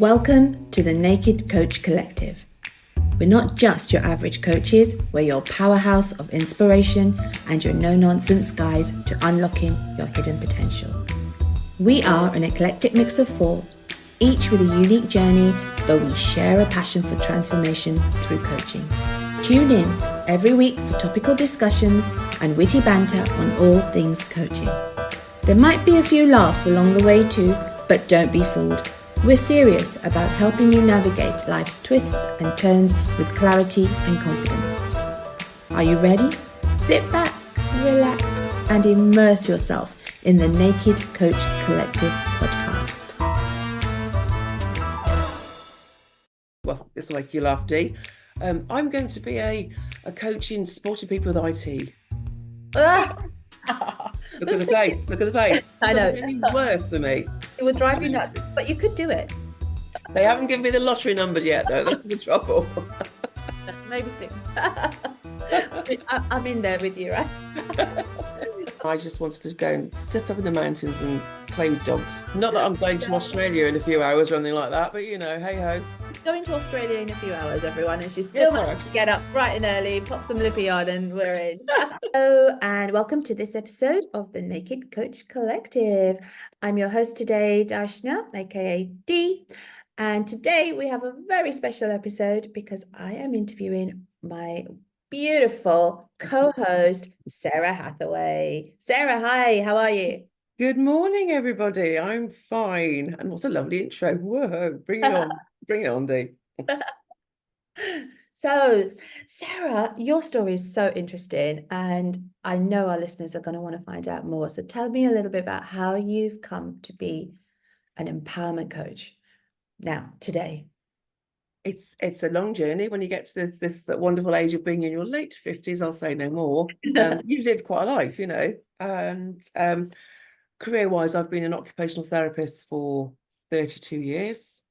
Welcome to the Naked Coach Collective. We're not just your average coaches, we're your powerhouse of inspiration and your no-nonsense guide to unlocking your hidden potential. We are an eclectic mix of four, each with a unique journey, though we share a passion for transformation through coaching. Tune in every week for topical discussions and witty banter on all things coaching. There might be a few laughs along the way too, but don't be fooled. We're serious about helping you navigate life's twists and turns with clarity and confidence. Are you ready? Sit back, relax, and immerse yourself in the Naked Coach Collective podcast. Well, this will make you laugh, Dee. I'm going to be a coach in supporting people with IT. Look at the face. Look at the face. I know. It's any worse for me. It would drive you nuts, but you could do it. They haven't given me the lottery numbers yet, though. That's the trouble. Maybe soon. I'm in there with you, right? I just wanted to go and sit up in the mountains and play with dogs. Not that I'm going to Australia in a few hours or anything like that, but you know, hey ho. Going to Australia in a few hours, everyone, and she's still managed to get up bright and early, pop some lippy on, and we're in. Hello, and welcome to this episode of the Naked Coach Collective. I'm your host today, Darshna, aka Dee, and today we have a very special episode because I am interviewing my beautiful co-host, Sara Hathaway. Sara, hi, how are you? Good morning, everybody. I'm fine. And what's a lovely intro. Whoa, bring it on. Bring it on, Dee. So, Sara, your story is so interesting, and I know our listeners are going to want to find out more. So tell me a little bit about how you've come to be an empowerment coach now, today. It's a long journey when you get to this wonderful age of being in your late 50s. I'll say no more. You live quite a life, you know. And career-wise, I've been an occupational therapist for 32 years.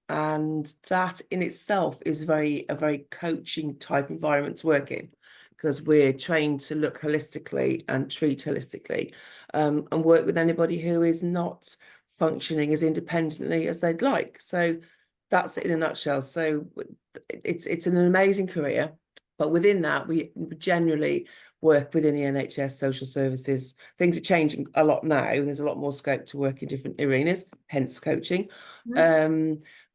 And that in itself is a very coaching type environment to work in, because we're trained to look holistically and treat holistically, and work with anybody who is not functioning as independently as they'd like. So that's it in a nutshell. So it's an amazing career, but within that we generally work within the NHS social services. Things are changing a lot now. There's a lot more scope to work in different arenas, hence coaching.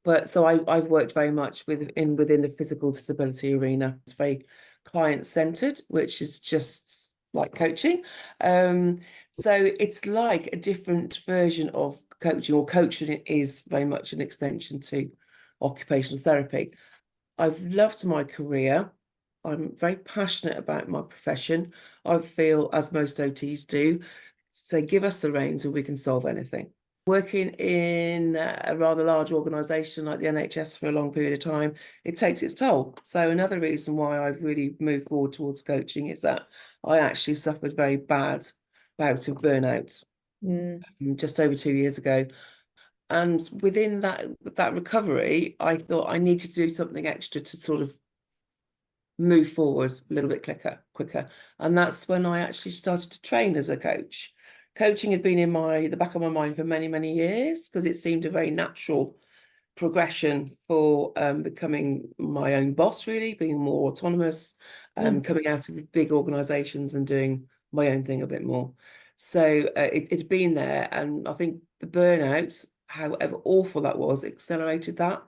But so I've worked very much within the physical disability arena. It's very client-centered, which is just like coaching. So it's like a different version of coaching, or coaching is very much an extension to occupational therapy. I've loved my career. I'm very passionate about my profession. I feel, as most OTs do, say, give us the reins and we can solve anything. Working in a rather large organisation like the NHS for a long period of time, it takes its toll. So another reason why I've really moved forward towards coaching is that I actually suffered very bad bout of burnout just over 2 years ago. And within that recovery, I thought I needed to do something extra to sort of move forward a little bit quicker. And that's when I actually started to train as a coach. Coaching had been in the back of my mind for many, many years, because it seemed a very natural progression for becoming my own boss, really, being more autonomous, coming out of the big organisations and doing my own thing a bit more. So it'd been there, and I think the burnout, however awful that was, accelerated that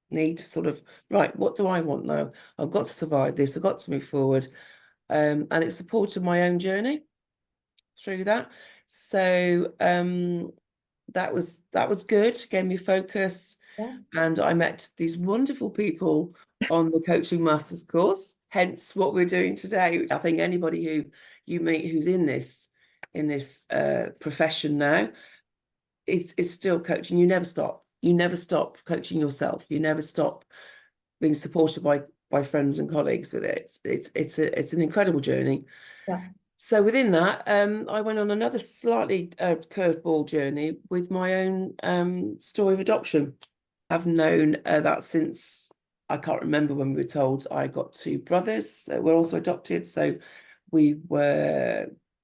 need to sort of, right, what do I want now? I've got to survive this, I've got to move forward. And it supported my own journey through that. So that was good, gave me focus. And I met these wonderful people on the Coaching Masters course, hence what we're doing today. I think anybody who you meet who's in this profession now is still coaching. You never stop. You never stop coaching yourself. You never stop being supported by friends and colleagues with it. It's an incredible journey. Yeah. So within that, I went on another slightly curveball journey with my own story of adoption. I've known that since, I can't remember when we were told. I got two brothers that were also adopted. So we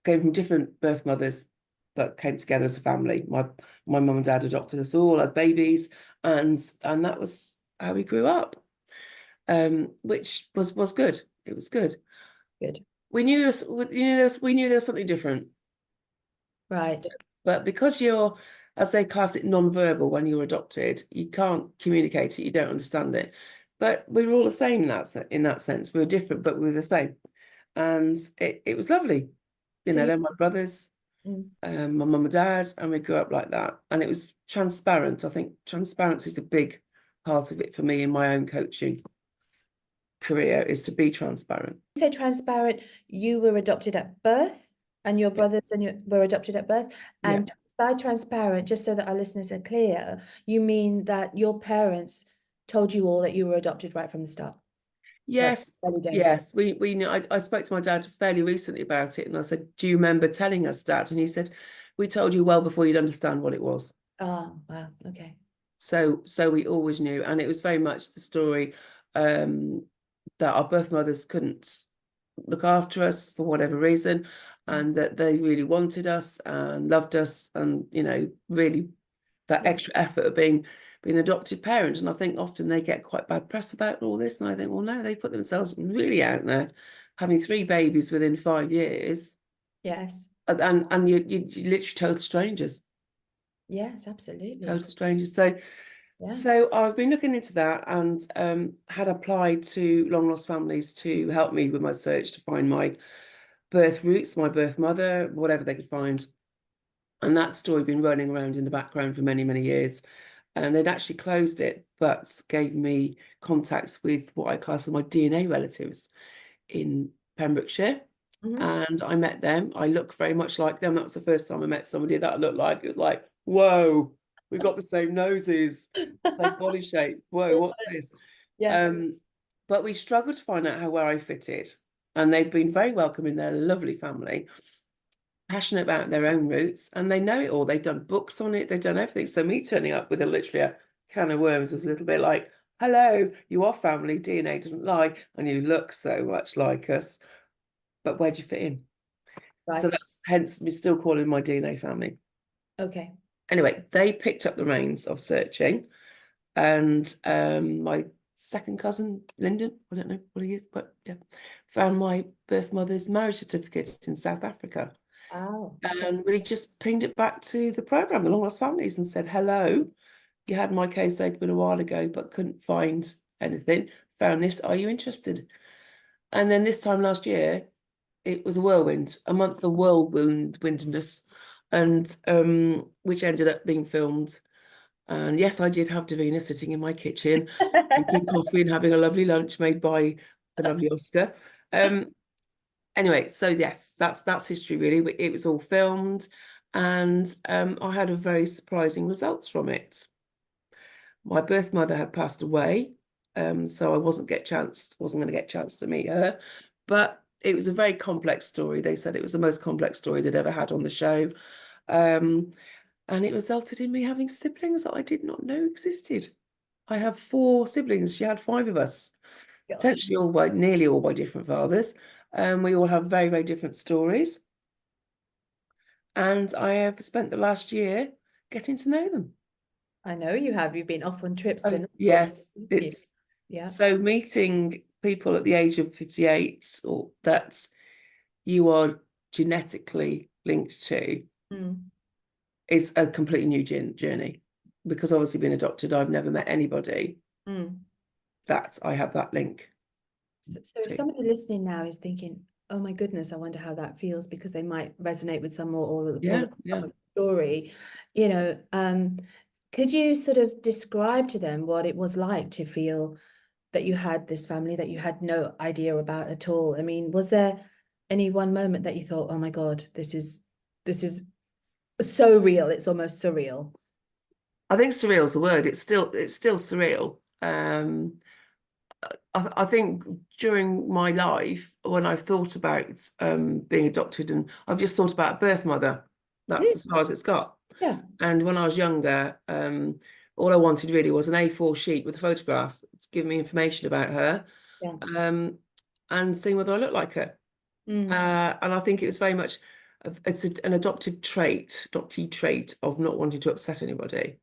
came from different birth mothers, but came together as a family. My mum and dad adopted us all as babies, and that was how we grew up, which was good. It was good. Good. We knew there was something different. Right. But because you're, as they class it, non-verbal when you're adopted, you can't communicate it, you don't understand it. But we were all the same in that sense. We were different, but we were the same. And it was lovely. You know, they're my brothers, my mum and dad, and we grew up like that. And it was transparent. I think transparency is a big part of it for me in my own coaching career, is to be transparent. You say transparent, you were adopted at birth, and your brothers and you were adopted at birth. And by transparent, just so that our listeners are clear, you mean that your parents told you all that you were adopted right from the start? Yes, yes. We knew. I spoke to my dad fairly recently about it, and I said, "Do you remember telling us, Dad?" And he said, "We told you well before you'd understand what it was." Oh, wow. Okay. So we always knew, and it was very much the story that our birth mothers couldn't look after us for whatever reason, and that they really wanted us and loved us, and you know, really that extra effort of being an adopted parent. And I think often they get quite bad press about all this, and I think, well, no, they put themselves really out there, having 3 babies within 5 years. Yes. And you literally total strangers. Yes, absolutely. Total strangers. So I've been looking into that, and had applied to Long Lost Families to help me with my search to find my birth roots, my birth mother, whatever they could find. And that story had been running around in the background for many, many years. And they'd actually closed it, but gave me contacts with what I class as my DNA relatives in Pembrokeshire. And I met them. I look very much like them. That was the first time I met somebody that I looked like. It was like, whoa, we've got the same noses, same body shape. Whoa, what's this? But we struggled to find out where I fitted. And they've been very welcoming. They're a lovely family, passionate about their own roots, and they know it all. They've done books on it. They've done everything. So me turning up with literally a can of worms was a little bit like, hello, you are family, DNA doesn't lie, and you look so much like us, but where'd you fit in? Right. So that's hence me still calling my DNA family. Okay. Anyway, they picked up the reins of searching, and my second cousin, Lyndon, I don't know what he is, but yeah, found my birth mother's marriage certificate in South Africa. Oh, and we just pinged it back to the program, the Long Lost Families, and said, hello, you had my case open a while ago, but couldn't find anything. Found this, are you interested? And then this time last year, it was a whirlwind, a month of whirlwindness, and which ended up being filmed. And yes, I did have Davina sitting in my kitchen, drinking coffee and having a lovely lunch made by the lovely Oscar. Anyway, so yes, that's history really. It was all filmed, and I had a very surprising results from it. My birth mother had passed away, so I wasn't going to get a chance to meet her. But it was a very complex story. They said it was the most complex story they'd ever had on the show, and it resulted in me having siblings that I did not know existed. I have 4 siblings. She had 5 of us, potentially nearly all by different fathers. We all have very, very different stories. And I have spent the last year getting to know them. I know you have. You've been off on trips. Yes. So meeting people at the age of 58 or that you are genetically linked to is a completely new journey. Because obviously being adopted, I've never met anybody that I have that link. So if somebody listening now is thinking, oh my goodness, I wonder how that feels, because they might resonate with some or of the story, you know, could you sort of describe to them what it was like to feel that you had this family that you had no idea about at all? I mean, was there any one moment that you thought, oh my God, this is so real, it's almost surreal? I think surreal is the word. It's still surreal. I think during my life, when I've thought about being adopted, and I've just thought about birth mother, that's as far as it's got. Yeah. And when I was younger, all I wanted really was an A4 sheet with a photograph to give me information about her, and seeing whether I looked like her. And I think it was very much, an adoptee trait of not wanting to upset anybody.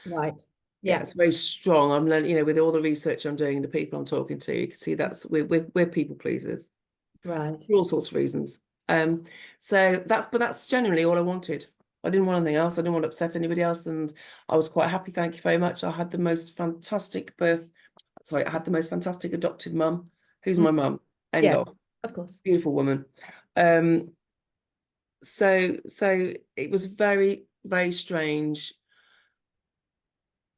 Right. Yeah, Yeah. it's very strong. I'm learning, with all the research I'm doing and the people I'm talking to, you can see we're people pleasers Right. for all sorts of reasons. So that's generally all I wanted. I didn't want anything else. I didn't want to upset anybody else, and I was quite happy. Thank you very much. I had the most fantastic I had the most fantastic adopted mum, who's my mum. End Yeah, of. of course. Beautiful woman. So it was very, very strange.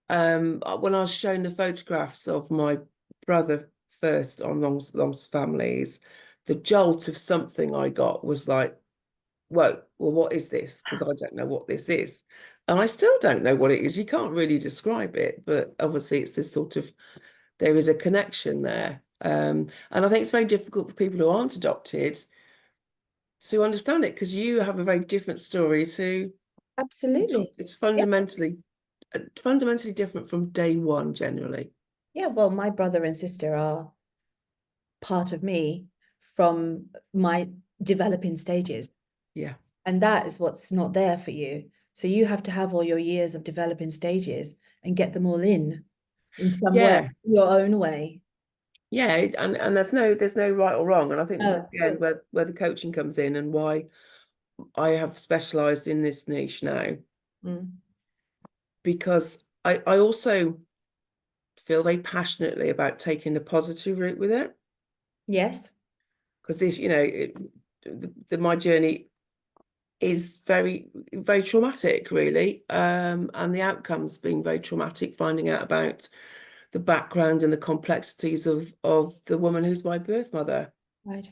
When I was shown the photographs of my brother first on Long's Families, the jolt of something I got was like, whoa, well, what is this? Because I don't know what this is. And I still don't know what it is. You can't really describe it, but obviously it's this sort of, there is a connection there. And I think it's very difficult for people who aren't adopted to understand it, because you have a very different story to Absolutely. it's fundamentally different from day one generally. Yeah, well, my brother and sister are part of me from my developing stages. Yeah. And that is what's not there for you. So you have to have all your years of developing stages and get them all in some way, Yeah. your own way. Yeah, and there's no right or wrong. And I think this is Oh, again where the coaching comes in, and why I have specialized in this niche now, because I also feel very passionately about taking the positive route with it. yes. Because this, my journey is very, very traumatic, really. And the outcome's been very traumatic, finding out about the background and the complexities of the woman who's my birth mother. Right.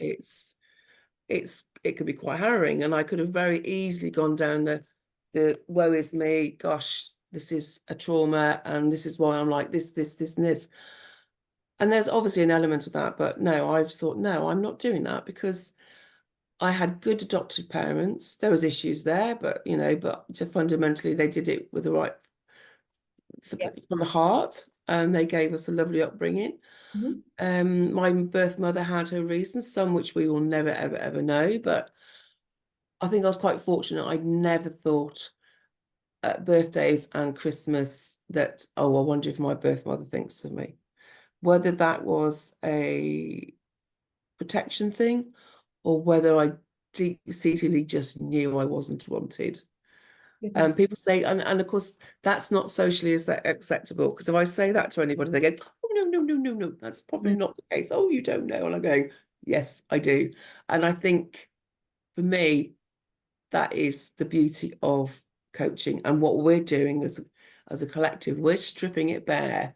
It could be quite harrowing, and I could have very easily gone down the woe is me, gosh, this is a trauma, and this is why I'm like this, and this. And there's obviously an element of that, but no, I've thought, no, I'm not doing that, because I had good adopted parents. There was issues there, but fundamentally they did it with the right from the heart, and they gave us a lovely upbringing. My birth mother had her reasons, some which we will never, ever, ever know, but I think I was quite fortunate. I'd never thought at birthdays and Christmas that, oh, I wonder if my birth mother thinks of me. Whether that was a protection thing, or whether I deep-seatedly just knew I wasn't wanted. People say, and of course, that's not socially acceptable, because if I say that to anybody, they go, oh, no, that's probably not the case. Oh, you don't know. And I go, yes, I do. And I think for me, that is the beauty of coaching, and what we're doing as a collective. We're stripping it bare.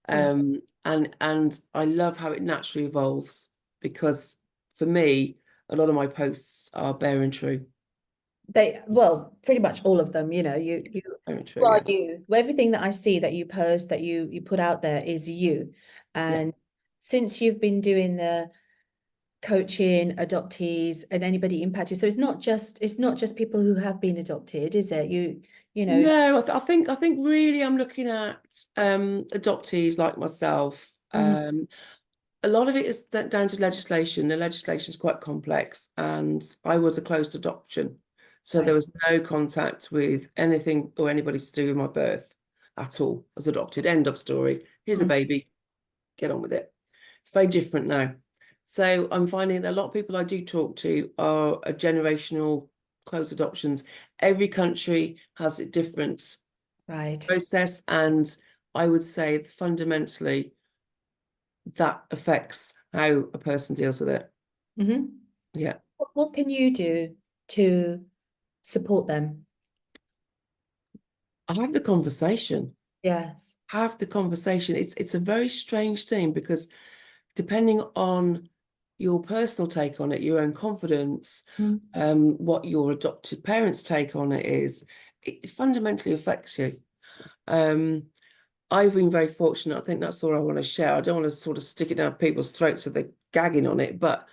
And I love how it naturally evolves, because for me, a lot of my posts are bare and true. Well, pretty much all of them, you Bare and true, are yeah. you. Everything that I see that you post, that you put out there is you. And since you've been doing the coaching adoptees and anybody impacted, so it's not just people who have been adopted, is it? No, I think really I'm looking at adoptees like myself. A lot of it is down to legislation. The legislation is quite complex, and I was a closed adoption, so there was no contact with anything or anybody to do with my birth at all. I was adopted, end of story. Here's a baby, get on with it. It's very different now. So I'm finding that a lot of people I do talk to are a generational closed adoptions. Every country has a different process, and I would say fundamentally that affects how a person deals with it. Yeah. What can you do to support them? I have the conversation. Yes. Have the conversation. It's a very strange thing, because depending on your personal take on it, your own confidence, what your adopted parents' take on it is, it fundamentally affects you. I've been very fortunate. I think that's all I want to share. I don't want to sort of stick it down people's throats so they're gagging on it, but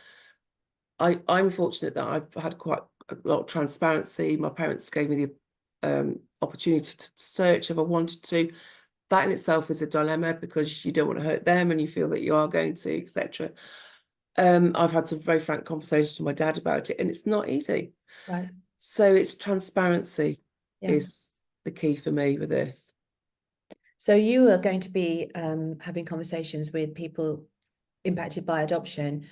I'm fortunate that I've had quite a lot of transparency. My parents gave me the opportunity to search if I wanted to. That in itself is a dilemma, because you don't want to hurt them and you feel that you are going to, etc. I've had some very frank conversations with my dad about it, and it's not easy. Right. So it's transparency Yeah. is the key for me with this. So you are going to be having conversations with people impacted by adoption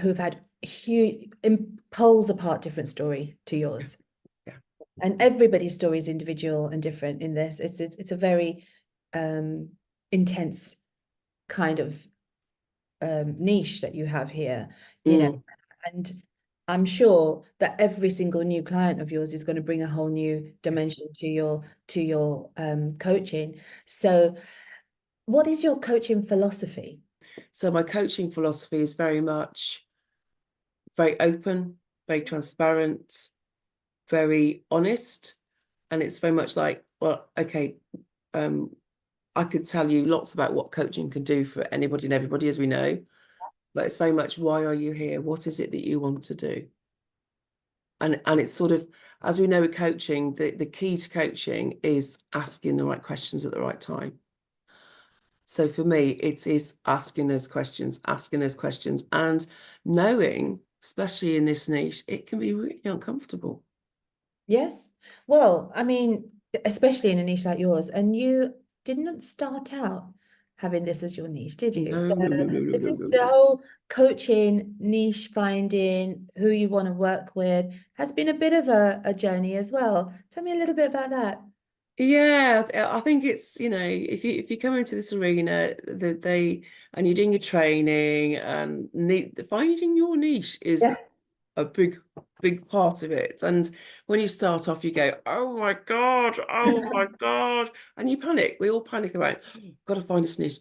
who've had huge, poles apart different story to yours. Yeah. And everybody's story is individual and different in this. It's a very intense kind of niche that you have here, you know, and I'm sure that every single new client of yours is going to bring a whole new dimension to your coaching. So what is your coaching philosophy? So my coaching philosophy is very much very open, very transparent, very honest. And it's very much like, well, okay, I could tell you lots about what coaching can do for anybody and everybody, as we know, but it's very much, why are you here? What is it that you want to do? And it's sort of, as we know with coaching, the key to coaching is asking the right questions at the right time. So for me, it is asking those questions, and knowing, especially in this niche, it can be really uncomfortable. Yes. Well, I mean, especially in a niche like yours, and you didn't start out having this as your niche, did you? No, So no, this is no. the whole coaching, niche finding, who you want to work with, has been a bit of a journey as well. Tell me a little bit about that. Yeah, I think it's, if you come into this arena, and you're doing your training, and finding your niche is a big part of it. And when you start off, you go, oh my God, and you panic. We all panic about, got to find this niche,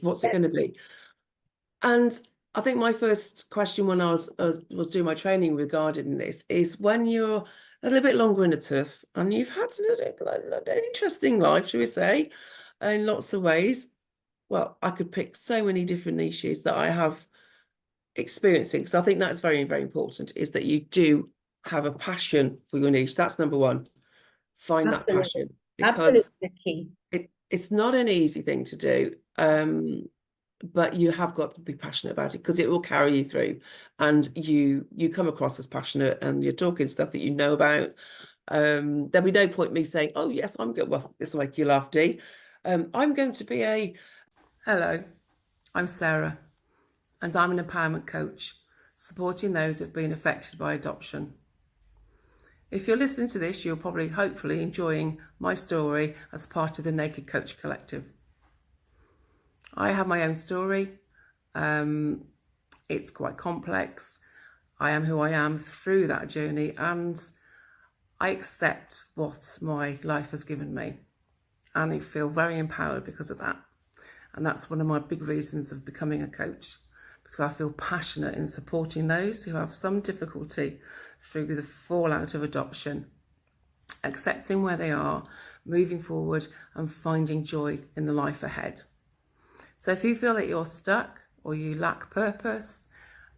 what's it going to be? And I think my first question when I was doing my training regarding this is, when you're a little bit longer in the tooth and you've had an interesting life, shall we say, in lots of ways, well, I could pick so many different niches that I have experiencing. So I think that's very, very important, is that you do have a passion for your niche. That's number one. Find that passion, Absolutely because the key. it's not an easy thing to do. But you have got to be passionate about it, because it will carry you through, and you come across as passionate, and you're talking stuff that you know about. There'll be no point me saying, oh yes, I'm good. Well, this will make you laugh, Dee. I'm going to be hello, I'm Sara, and I'm an empowerment coach, supporting those who've been affected by adoption. If you're listening to this, you're probably, hopefully, enjoying my story as part of the Naked Coach Collective. I have my own story. It's quite complex. I am who I am through that journey, and I accept what my life has given me, and I feel very empowered because of that. And that's one of my big reasons of becoming a coach, because I feel passionate in supporting those who have some difficulty through the fallout of adoption, accepting where they are, moving forward, and finding joy in the life ahead. So if you feel that you're stuck, or you lack purpose,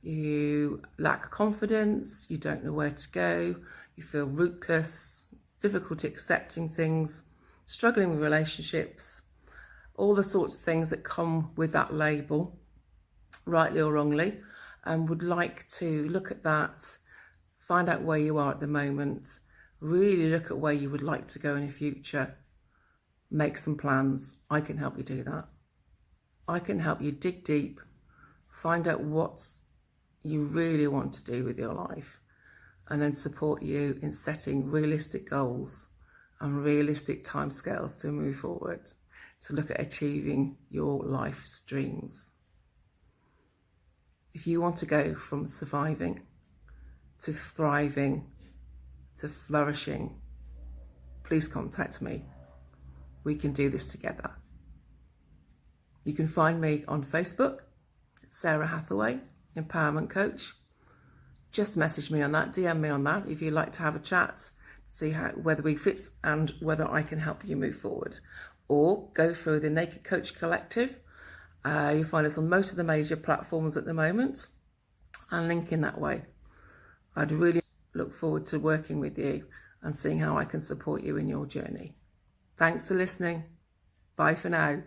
you lack confidence, you don't know where to go, you feel rootless, difficulty accepting things, struggling with relationships, all the sorts of things that come with that label, rightly or wrongly, and would like to look at that, find out where you are at the moment, really look at where you would like to go in the future, make some plans, I can help you do that. I can help you dig deep, find out what you really want to do with your life, and then support you in setting realistic goals and realistic timescales to move forward, to look at achieving your life's dreams. If you want to go from surviving to thriving to flourishing, please contact me. We can do this together. You can find me on Facebook, Sara Hathaway, Empowerment Coach. Just message me on that, DM me on that if you'd like to have a chat, see whether we fit and whether I can help you move forward. Or go through the Naked Coach Collective. You'll find us on most of the major platforms at the moment, and link in that way. I'd really look forward to working with you and seeing how I can support you in your journey. Thanks for listening. Bye for now.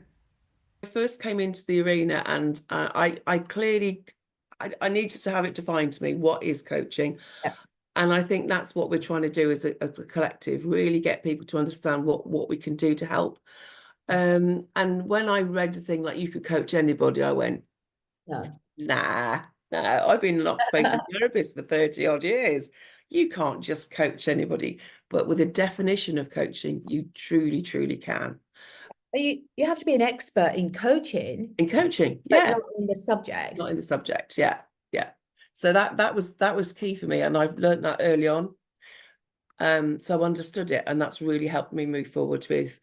I first came into the arena, and I clearly, I needed to have it defined to me. What is coaching? Yeah. And I think that's what we're trying to do as a collective, really get people to understand what we can do to help. And when I read the thing like you could coach anybody, I went, No. nah, I've been an occupational therapist for 30 odd years. You can't just coach anybody, but with a definition of coaching, you truly, truly can. You have to be an expert in coaching. In coaching, but yeah. not in the subject. Not in the subject, yeah. So that was key for me, and I've learned that early on. So I understood it, and that's really helped me move forward with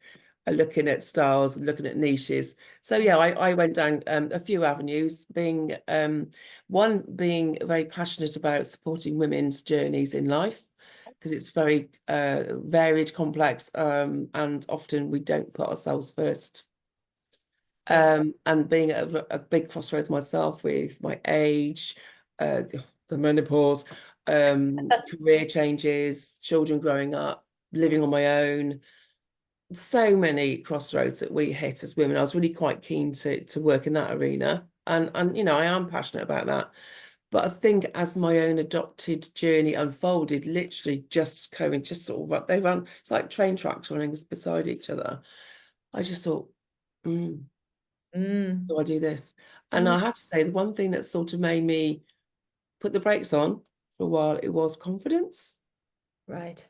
looking at styles and looking at niches. So yeah, I went down a few avenues, being one being very passionate about supporting women's journeys in life, because it's very varied, complex, and often we don't put ourselves first. And being at a big crossroads myself with my age, the menopause, career changes, children growing up, living on my own, so many crossroads that we hit as women. I was really quite keen to work in that arena, and you know, I am passionate about that. But I think as my own adopted journey unfolded, literally just sort of they run, it's like train tracks running beside each other. I just thought, do I do this? And I have to say, the one thing that sort of made me put the brakes on for a while, it was confidence. Right.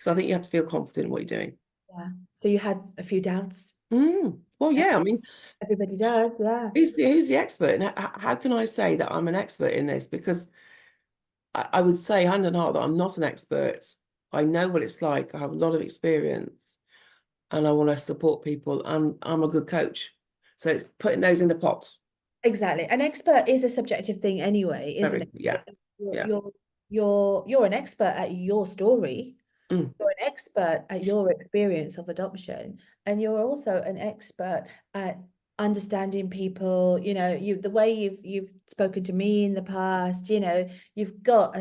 So I think you have to feel confident in what you're doing. Yeah. So you had a few doubts. Well, yeah, I mean, everybody does, yeah. who's the expert? And how can I say that I'm an expert in this? Because I would say hand on heart that I'm not an expert. I know what it's like. I have a lot of experience, and I want to support people, and I'm a good coach. So it's putting those in the pot. Exactly. An expert is a subjective thing anyway, isn't it? Yeah. You're an expert at your story. You're an expert at your experience of adoption, and you're also an expert at understanding people. You know, the way you've spoken to me in the past. You know, you've got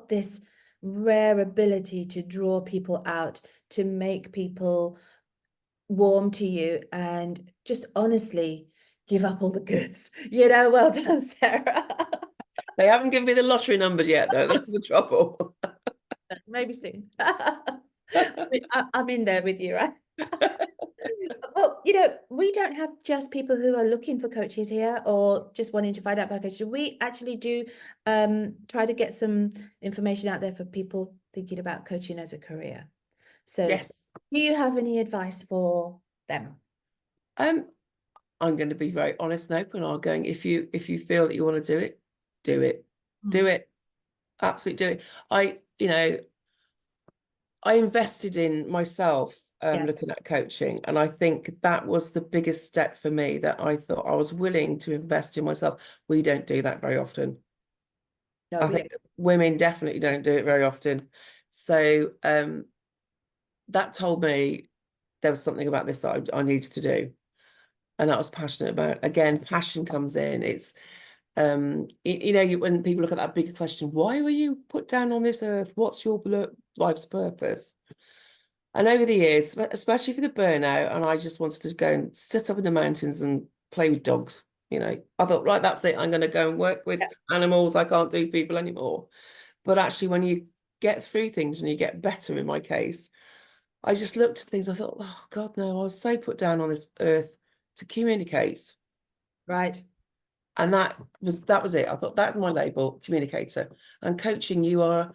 this rare ability to draw people out, to make people warm to you, and just honestly give up all the goods. You know, well done, Sarah. They haven't given me the lottery numbers yet, though. That's the trouble. Maybe soon. I'm in there with you, right? Well, you know, we don't have just people who are looking for coaches here or just wanting to find out about coaches. We actually do try to get some information out there for people thinking about coaching as a career. So yes. Do you have any advice for them? I'm going to be very honest and open. I'm going, if you feel that you want to do it, do it. Do it. Absolutely do it. I invested in myself looking at coaching, and I think that was the biggest step for me, that I thought I was willing to invest in myself. We don't do that very often. No, I think women definitely don't do it very often. So that told me there was something about this that I needed to do, and that I was passionate about. Again, passion comes in. It's when people look at that bigger question, why were you put down on this earth? What's your life's purpose? And over the years, especially for the burnout, and I just wanted to go and sit up in the mountains and play with dogs. I thought, right, that's it. I'm going to go and work with animals. I can't do people anymore. But actually, when you get through things and you get better, in my case, I just looked at things. I thought, oh God, no, I was so put down on this earth to communicate. Right. And that was it. I thought, that's my label, communicator. And coaching, you are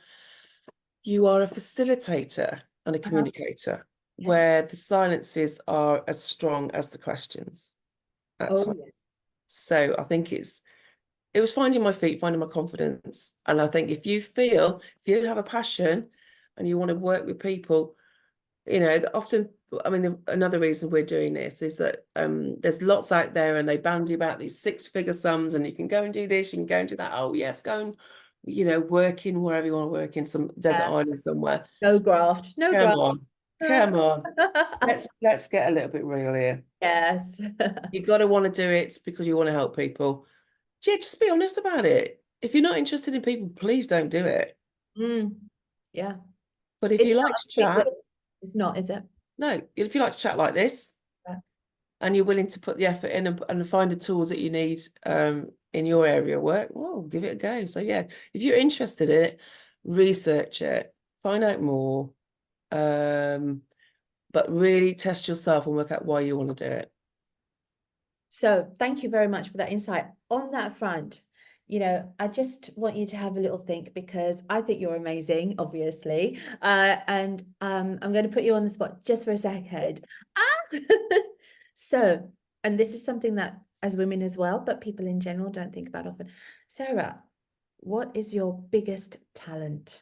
a facilitator and a communicator, where the silences are as strong as the questions at times. Yes. So I think it was finding my feet, finding my confidence. And I think if you have a passion and you want to work with people, often, I mean, another reason we're doing this is that there's lots out there, and they bandy about these 6-figure sums, and you can go and do this, you can go and do that. Oh yes, go and work in wherever you want to work, in some desert island somewhere. No graft. Come on. Let's get a little bit real here. Yes. You've got to want to do it because you want to help people. Yeah, just be honest about it. If you're not interested in people, please don't do it. Yeah. But if you like to chat, it's not, is it? No, if you like to chat like this, and you're willing to put the effort in and find the tools that you need, in your area of work, well, give it a go. So yeah, if you're interested in it, research it, find out more, but really test yourself and work out why you want to do it. So thank you very much for that insight. On that front, you know, I just want you to have a little think, because I think you're amazing, obviously. And I'm going to put you on the spot just for a second. So, and this is something that as women as well, but people in general don't think about often. Sarah, what is your biggest talent?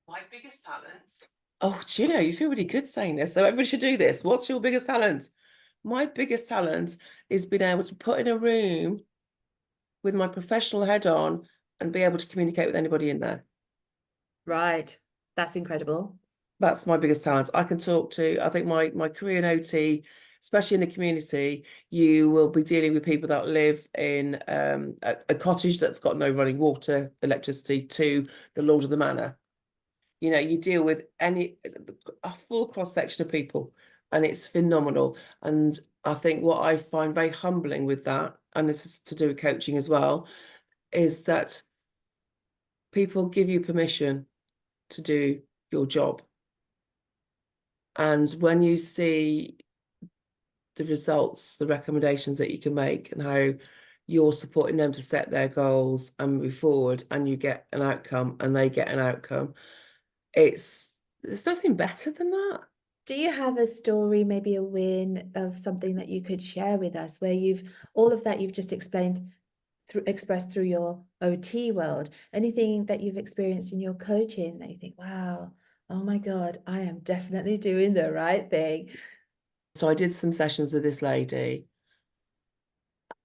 My biggest talent? Oh, do you know, you feel really good saying this, so everybody should do this. What's your biggest talent? My biggest talent is being able to put in a room with my professional head on and be able to communicate with anybody in there. Right. That's incredible. That's my biggest talent. I can talk to, I think my career in OT, especially in the community, you will be dealing with people that live in a cottage that's got no running water, electricity, to the Lord of the Manor. You know, you deal with a full cross-section of people, and it's phenomenal. And I think what I find very humbling with that, and this is to do with coaching as well, is that people give you permission to do your job. And when you see the results, the recommendations that you can make, and how you're supporting them to set their goals and move forward, and you get an outcome and they get an outcome, there's nothing better than that. Do you have a story, maybe a win of something that you could share with us, where all of that you've just expressed through your OT world, anything that you've experienced in your coaching that you think, wow, oh my God, I am definitely doing the right thing? So I did some sessions with this lady,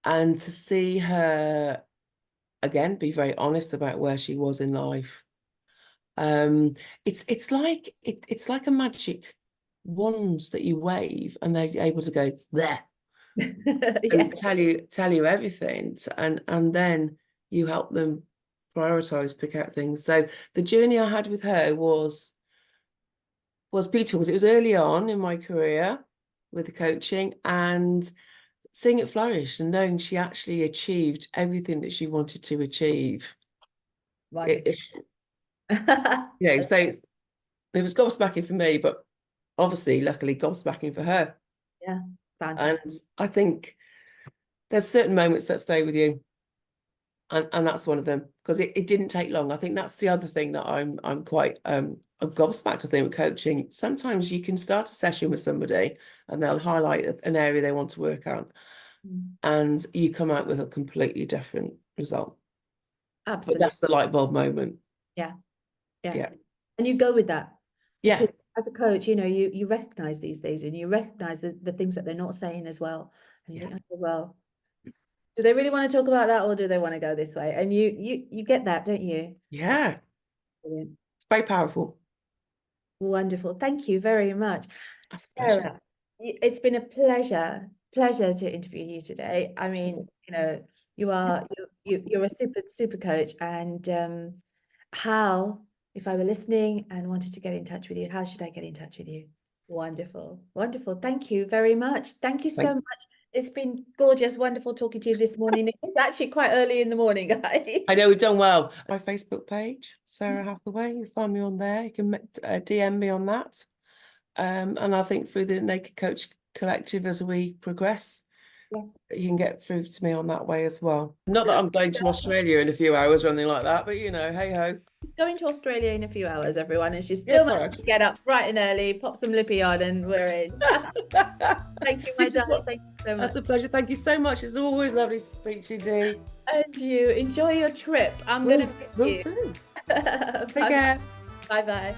and to see her, again, be very honest about where she was in life. It's like a magic wand that you wave, and they're able to go there and tell you everything, and then you help them prioritize, pick out things. So the journey I had with her was beautiful, because it was early on in my career with the coaching, and seeing it flourish and knowing she actually achieved everything that she wanted to achieve. You know, so it was gobsmacking for me, but obviously, luckily, gobsmacking for her. Yeah, fantastic. And I think there's certain moments that stay with you, and that's one of them, because it didn't take long. I think that's the other thing that I'm quite I'm gobsmacked, I think, with coaching. Sometimes you can start a session with somebody and they'll highlight an area they want to work on, and you come out with a completely different result. Absolutely. But that's the light bulb moment. Yeah. And you go with that. Yeah. Because as a coach, you know, you recognize these things, and you recognize the things that they're not saying as well. And you think, okay, well, do they really want to talk about that, or do they want to go this way? And you get that, don't you? Yeah. Brilliant. It's very powerful. Wonderful. Thank you very much. Sarah, it's been a pleasure to interview you today. I mean, you know, you're a super coach, and if I were listening and wanted to get in touch with you, how should I get in touch with you? Wonderful. Thank you very much. Thank you so much. It's been gorgeous, wonderful talking to you this morning. It's actually quite early in the morning, guys. I know we've done well. My Facebook page, Sara Hathaway, you find me on there. You can DM me on that. And I think through the Naked Coach Collective, as we progress, you can get through to me on that way as well. Not that I'm going to Australia in a few hours or anything like that, but you know, hey ho. She's going to Australia in a few hours, everyone, and she's still managed to get up bright and early, pop some lippy on, and we're in. Thank you, my darling. Thank you so much. That's a pleasure. Thank you so much. It's always lovely to speak to you, Dee. And you enjoy your trip. I'm going to miss you. Take care. Bye-bye.